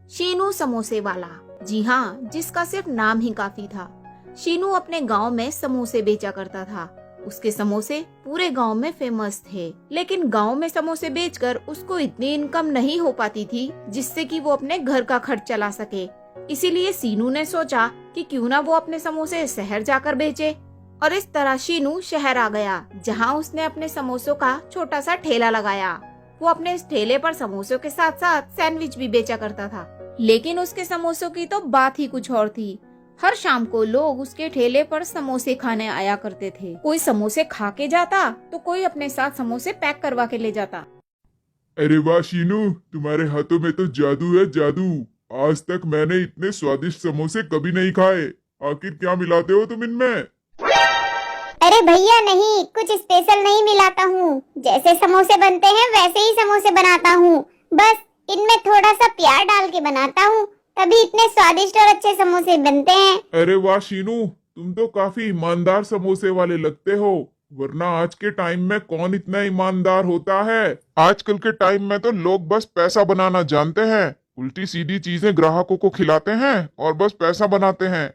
शीनू समोसे वाला। जी हाँ, जिसका सिर्फ नाम ही काफी था। शीनू अपने गांव में समोसे बेचा करता था। उसके समोसे पूरे गांव में फेमस थे, लेकिन गांव में समोसे बेचकर उसको इतनी इनकम नहीं हो पाती थी जिससे कि वो अपने घर का खर्च चला सके। इसीलिए शीनू ने सोचा कि क्यों ना वो अपने समोसे शहर जाकर बेचे। और इस तरह शीनू शहर आ गया, जहाँ उसने अपने समोसों का छोटा सा ठेला लगाया। वो अपने इस ठेले पर समोसों के साथ साथ सैंडविच भी बेचा करता था। लेकिन उसके समोसों की तो बात ही कुछ और थी। हर शाम को लोग उसके ठेले पर समोसे खाने आया करते थे। कोई समोसे खा के जाता तो कोई अपने साथ समोसे पैक करवा के ले जाता। अरे वाह शीनू, तुम्हारे हाथों में तो जादू है जादू। आज तक मैंने इतने स्वादिष्ट समोसे कभी नहीं खाए। आखिर क्या मिलाते हो तुम इनमें? अरे भैया नहीं, कुछ स्पेशल नहीं मिलाता हूँ। जैसे समोसे बनते हैं वैसे ही समोसे बनाता हूँ। बस इनमें थोड़ा सा प्यार डाल के बनाता हूँ, तभी इतने स्वादिष्ट और अच्छे समोसे बनते हैं। अरे वाह शीनू, तुम तो काफी ईमानदार समोसे वाले लगते हो। वरना आज के टाइम में कौन इतना ईमानदार होता है। आजकल के टाइम में तो लोग बस पैसा बनाना जानते हैं। उल्टी सीधी चीजें ग्राहकों को खिलाते हैं और बस पैसा बनाते हैं।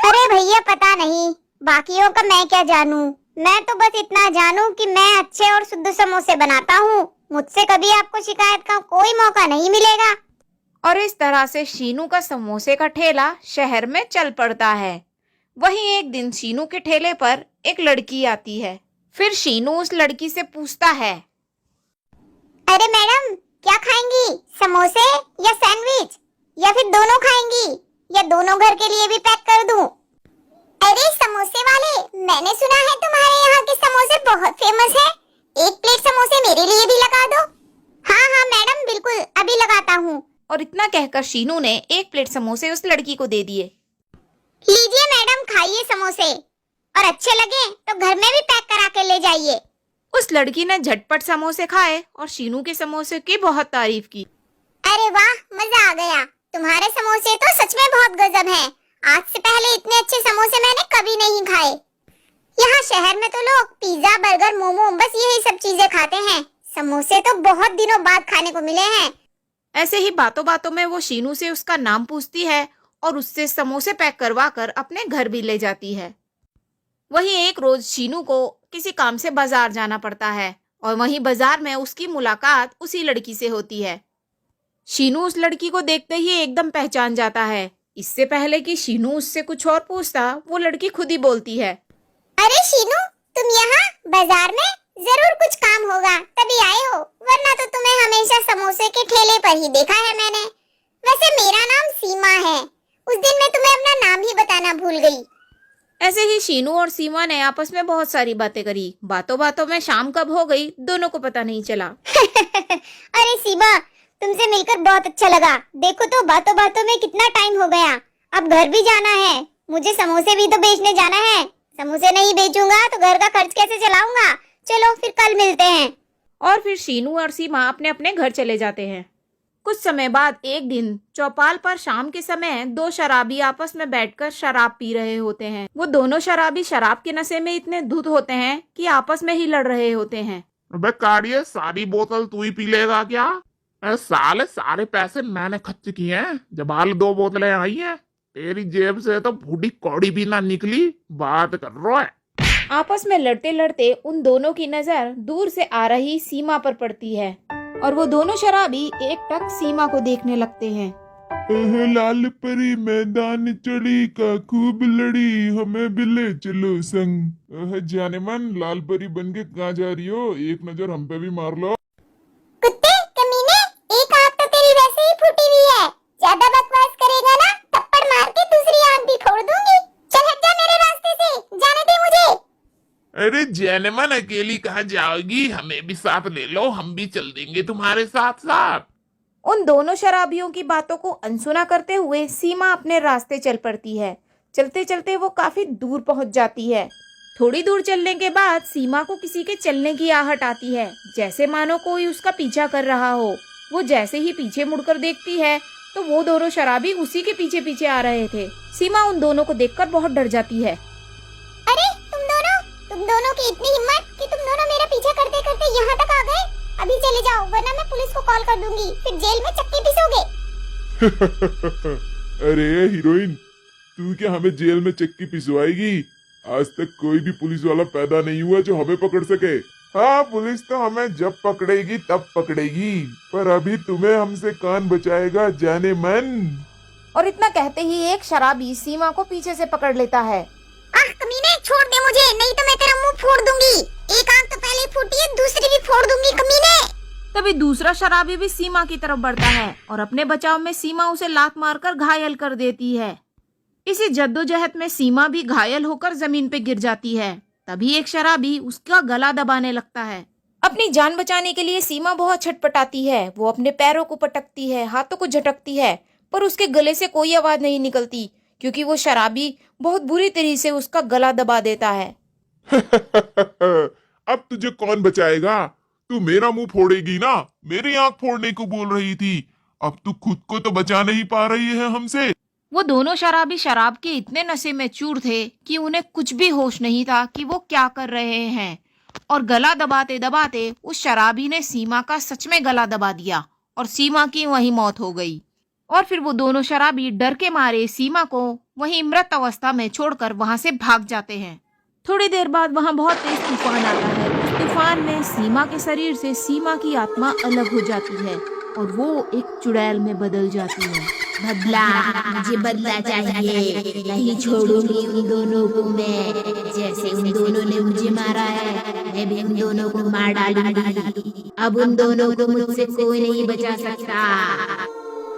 अरे भैया पता नहीं, बाकियों का मैं क्या जानूं। मैं तो बस इतना जानूं कि मैं अच्छे और शुद्ध समोसे बनाता हूँ। मुझसे कभी आपको शिकायत का कोई मौका नहीं मिलेगा। और इस तरह से शीनू का समोसे का ठेला शहर में चल पड़ता है। वहीं एक दिन शीनू के ठेले पर एक लड़की आती है। फिर शीनू उस लड़की से पूछता है, अरे मैडम, क्या खाएंगी, समोसे या सैंडविच, या फिर दोनों खाएंगी, या दोनों घर के लिए भी पैक कर दूं? अरे समोसे वाले, मैंने सुना है तुम्हारे यहाँ के समोसे बहुत फेमस है। एक प्लेट समोसे मेरे लिए भी लगा दो। हाँ हाँ मैडम, बिल्कुल अभी लगाता हूँ। और इतना कहकर शीनू ने एक प्लेट समोसे उस लड़की को दे दिए। लीजिए मैडम, खाइए समोसे, और अच्छे लगे तो घर में भी पैक करा के ले जाइए। उस लड़की ने झटपट समोसे खाए और शीनू के समोसे की बहुत तारीफ की। अरे वाह, मजा आ गया। तुम्हारे समोसे तो सच में बहुत गजब हैं। आज से पहले इतने अच्छे समोसे मैंने कभी नहीं खाए। यहाँ शहर में तो लोग पिज्जा, बर्गर, मोमो, बस यही सब चीजें खाते हैं। समोसे तो बहुत दिनों बाद खाने को मिले हैं। ऐसे ही बातों बातों में वो शीनू से उसका नाम पूछती है और उससे समोसे पैक करवा कर अपने घर भी ले जाती है। वहीं एक रोज शीनू को किसी काम से बाजार जाना पड़ता है और वहीं बाजार में उसकी मुलाकात उसी लड़की से होती है। शीनू उस लड़की को देखते ही एकदम पहचान जाता है। इससे पहले कि शीनू उससे कुछ और पूछता, वो लड़की खुद ही बोलती है, अरे शीनू, तुम यहाँ बाजार में? जरूर कुछ काम होगा तभी आए हो, वरना तो तुम्हें हमेशा समोसे के ठेले पर ही देखा है मैंने। वैसे मेरा नाम सीमा है। उस दिन मैं तुम्हें अपना नाम ही बताना भूल गई। ऐसे ही शीनू और सीमा ने आपस में बहुत सारी बातें करी। बातों बातों में शाम कब हो गई दोनों को पता नहीं चला। अरे सीमा, तुमसे मिलकर बहुत अच्छा लगा। देखो तो बातों बातों में कितना टाइम हो गया। अब घर भी जाना है, मुझे समोसे भी तो बेचने जाना है। समोसे नहीं बेचूंगा तो घर का खर्च कैसे चलाऊंगा। चलो फिर कल मिलते हैं। और फिर शीनू और सीमा अपने अपने घर चले जाते हैं। कुछ समय बाद एक दिन चौपाल पर शाम के समय दो शराबी आपस में बैठकर शराब पी रहे होते हैं। वो दोनों शराबी शराब के नशे में इतने धुत होते हैं कि आपस में ही लड़ रहे होते हैं। अबे काड़िए, सारी बोतल तू ही पी लेगा क्या? अरे साले, सारे पैसे मैंने खर्च किए हैं। जब हाल 2 बोतलें आई हैं, तेरी जेब से तो फूटी कौड़ी भी ना निकली। बात कर रहा है। आपस में लड़ते लड़ते उन दोनों की नजर दूर से आ रही सीमा पर पड़ती है और वो दोनों शराबी एक टक सीमा को देखने लगते हैं। लाल परी मैदान चढ़ी का खूब लड़ी, हमें भी ले चलो संग। जाने मन, लाल परी बन के कहाँ जा रही हो? एक नजर हम पे भी मार लो। कुत्ते कमीने, एक आंख तो तेरी वैसे ही फूटी हुई है। ज्यादा बकवास करेगा ना, थप्पड़ मार के दूसरी आंख भी फोड़ दूंगी। चल हट जा मेरे रास्ते से, जाने दे मुझे। अरे जैनमन, अकेली कहाँ जाओगी? हमें भी साथ ले लो, हम भी चल देंगे तुम्हारे साथ साथ। उन दोनों शराबियों की बातों को अनसुना करते हुए सीमा अपने रास्ते चल पड़ती है। चलते चलते वो काफी दूर पहुंच जाती है। थोड़ी दूर चलने के बाद सीमा को किसी के चलने की आहट आती है, जैसे मानो कोई उसका पीछा कर रहा हो। वो जैसे ही पीछे मुड़कर देखती है तो वो दोनों शराबी उसी के पीछे पीछे आ रहे थे। सीमा उन दोनों को देखकर बहुत डर जाती है। अरे तुम दोनों की इतनी हिम्मत कि तुम दोनों मेरा पीछा करते करते यहाँ तक आ गए। अभी चले जाओ, वरना मैं पुलिस को कॉल कर दूंगी, फिर जेल में चक्के पिसोगे। अरे हीरोइन, तू क्या हमें जेल में चक्की पिसवाएगी? आज तक कोई भी पुलिस वाला पैदा नहीं हुआ जो हमें पकड़ सके। हाँ, पुलिस तो हमें जब पकड़ेगी तब पकड़ेगी, पर अभी तुम्हें हमसे कौन बचाएगा जाने मन। और इतना कहते ही एक शराबी सीमा को पीछे से पकड़ लेता है। आह कमीने, छोड़ दे मुझे, नहीं तो मैं तेरा मुंह फोड़ दूंगी। एक आंख तो पहले फूटी है, दूसरी भी फोड़ दूंगी कमीने। तभी दूसरा शराबी भी सीमा की तरफ बढ़ता है और अपने बचाव में सीमा उसे लात मारकर घायल कर देती है। इसी जद्दोजहद में सीमा भी घायल होकर जमीन पे गिर जाती है। तभी एक शराबी उसका गला दबाने लगता है। अपनी जान बचाने के लिए सीमा बहुत छटपटाती है। वो अपने पैरों को पटकती है, हाथों को झटकती है, पर उसके गले से कोई आवाज नहीं निकलती, क्योंकि वो शराबी बहुत बुरी तरह से उसका गला दबा देता है। अब तुझे कौन बचाएगा? तू मेरा मुंह फोड़ेगी ना? मेरी आंख फोड़ने को बोल रही थी। अब तू खुद को तो बचा नहीं पा रही है हमसे। वो दोनों शराबी शराब के इतने नशे में चूर थे कि उन्हें कुछ भी होश नहीं था कि वो क्या कर रहे हैं। और गला दबाते दबाते उस शराबी ने सीमा का सच में गला दबा दिया और सीमा की वहीं मौत हो गई। और फिर वो दोनों शराबी डर के मारे सीमा को वहीं मृत अवस्था में छोड़कर वहां से भाग जाते हैं। थोड़ी देर बाद वहां बहुत तेज तूफान आता है। उस तूफान में सीमा के शरीर से सीमा की आत्मा अलग हो जाती है और वो एक चुड़ैल में बदल जाती है। बदला, मुझे बदला चाहिए, नहीं छोड़ूंगी उन दोनों को मैं। जैसे उन दोनों ने मुझे मारा है, मैं भी उन दोनों को मार डालूंगी। अब उन दोनों को मुझसे कोई नहीं बचा सकता।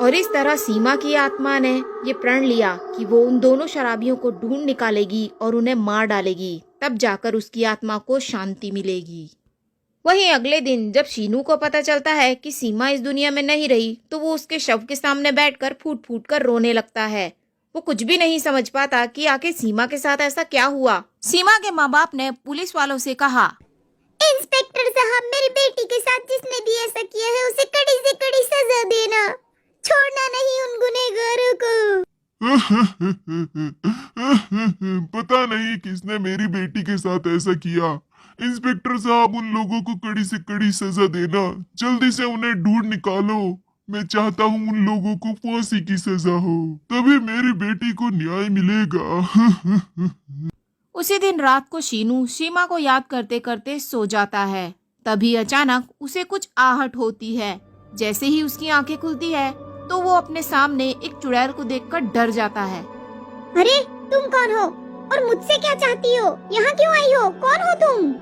और इस तरह सीमा की आत्मा ने ये प्रण लिया कि वो उन दोनों शराबियों को ढूंढ निकालेगी और उन्हें मार डालेगी, तब जाकर उसकी आत्मा को शांति मिलेगी। वहीं अगले दिन जब शीनू को पता चलता है कि सीमा इस दुनिया में नहीं रही, तो वो उसके शव के सामने बैठकर फूट फूट कर रोने लगता है। वो कुछ भी नहीं समझ पाता कि आखिर सीमा के साथ ऐसा क्या हुआ। सीमा के माँ बाप ने पुलिस वालों से कहा, इंस्पेक्टर साहब, मेरी बेटी के साथ जिसने भी ऐसा किया है उसे कड़ी से कड़ी सजा देना, छोड़ना नहीं उन गुनहगारों को। पता नहीं किसने मेरी बेटी के साथ ऐसा किया। इंस्पेक्टर साहब, उन लोगों को कड़ी से कड़ी सजा देना, जल्दी से उन्हें ढूंढ निकालो। मैं चाहता हूँ उन लोगों को फांसी की सजा हो, तभी मेरी बेटी को न्याय मिलेगा। उसी दिन रात को शीनू सीमा को याद करते करते सो जाता है। तभी अचानक उसे कुछ आहट होती है। जैसे ही उसकी आंखें खुलती है तो वो अपने सामने एक चुड़ैल को देखकर डर जाता है। अरे तुम कौन हो और मुझसे क्या चाहती हो? यहाँ क्यों आई हो? कौन हो तुम?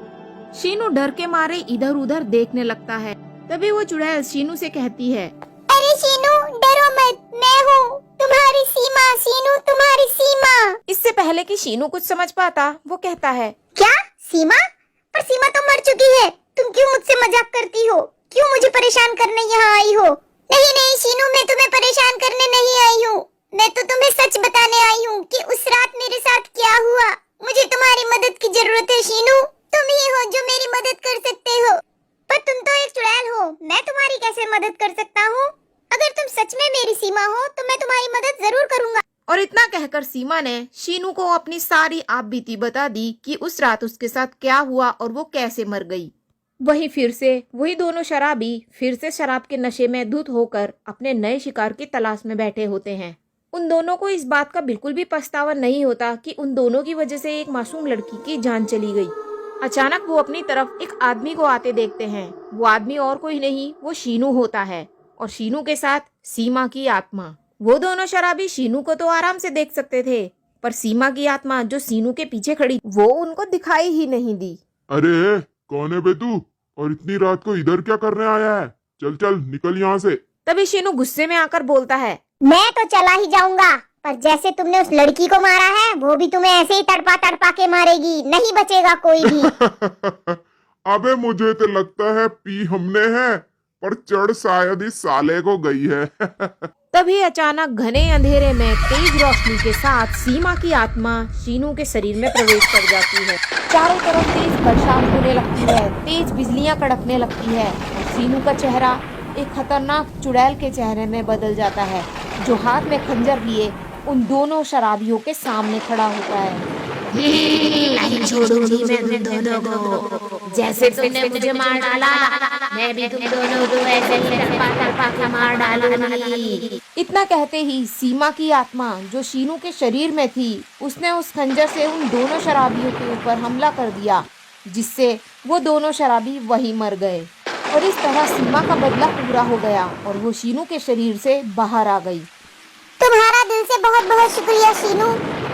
शीनू डर के मारे इधर उधर देखने लगता है। तभी वो चुड़ैल शीनू से कहती है, अरे शीनू, डरो मत, मैं हूँ तुम्हारी सीमा। शीनू, तुम्हारी सीमा। इससे पहले कि शीनू कुछ समझ पाता, वो कहता है, क्या सीमा? पर सीमा तो मर चुकी है। तुम क्यों मुझसे मजाक करती हो? क्यों मुझे परेशान करने यहाँ आई हो? नहीं नहीं शीनू, मैं तुम्हें परेशान करने नहीं आई हूँ। मैं तो तुम्हें सच बताने आई हूँ कि उस रात मेरे साथ क्या हुआ। मुझे तुम्हारी मदद की जरूरत है शीनू। तुम ही हो जो मेरी मदद कर सकते हो। पर तुम तो एक चुड़ैल हो, मैं तुम्हारी कैसे मदद कर सकता हूँ? अगर तुम सच में मेरी सीमा हो तो मैं तुम्हारी मदद जरूर करूँगा। और इतना कहकर सीमा ने शीनू को अपनी सारी आपबीती बता दी कि उस रात उसके साथ क्या हुआ और वो कैसे मर गई। वहीं फिर से वही दोनों शराबी फिर से शराब के नशे में धुत होकर अपने नए शिकार की तलाश में बैठे होते हैं। उन दोनों को इस बात का बिल्कुल भी पछतावा नहीं होता कि उन दोनों की वजह से एक मासूम लड़की की जान चली गई। अचानक वो अपनी तरफ एक आदमी को आते देखते हैं। वो आदमी और कोई नहीं, वो शीनू होता है और शीनू के साथ सीमा की आत्मा। वो दोनों शराबी शीनू को तो आराम से देख सकते थे, पर सीमा की आत्मा जो शीनू के पीछे खड़ी वो उनको दिखाई ही नहीं दी। अरे कौन है बे तू? और इतनी रात को इधर क्या करने आया है? चल चल निकल यहाँ से। तभी शीनू गुस्से में आकर बोलता है, मैं तो चला ही जाऊंगा, पर जैसे तुमने उस लड़की को मारा है वो भी तुम्हें ऐसे ही तड़पा तड़पा के मारेगी, नहीं बचेगा कोई भी। अबे मुझे तो लगता है पी हमने है, पर चढ़ शायद इस साले को गई है। तभी अचानक घने अंधेरे में तेज रोशनी के साथ सीमा की आत्मा शीनू के शरीर में प्रवेश कर जाती है। चारों तरफ तेज वर्षा होने लगती है, तेज बिजलियां कड़कने लगती है और शीनू का चेहरा एक खतरनाक चुड़ैल के चेहरे में बदल जाता है, जो हाथ में खंजर लिए उन दोनों शराबियों के सामने खड़ा होता है। नहीं छोड़ूंगी मैं तुम दोनों को। जैसे तुमने मुझे मार डाला, मैं भी तुम दोनों को ऐसे ही तरपा के मार डालूंगी। इतना कहते ही सीमा की आत्मा जो शीनू के शरीर में थी, उसने उस खंजर से उन दोनों शराबियों के ऊपर हमला कर दिया, जिससे वो दोनों शराबी वहीं मर गए। और इस तरह सीमा का बदला पूरा हो गया और वो शीनू के शरीर से बाहर आ गई। तुम्हारा दिल से बहुत बहुत शुक्रिया शीनू।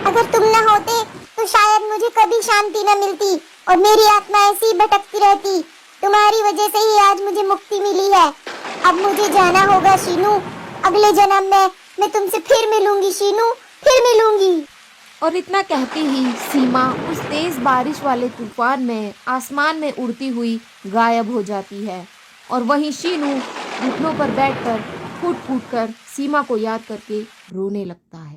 अगर तुम न होते तो शायद मुझे कभी शांति न मिलती और मेरी आत्मा ऐसी ही भटकती रहती। तुम्हारी वजह से ही आज मुझे मुक्ति मिली है। अब मुझे जाना होगा शीनू। अगले जन्म में मैं तुमसे फिर मिलूंगी शीनू, फिर मिलूंगी। और इतना कहती ही सीमा उस तेज बारिश वाले तूफान में आसमान में उड़ती हुई गायब हो जाती है। और वहीं शीनू घुटनों पर बैठकर फूट फूट कर सीमा को याद करके रोने लगता है।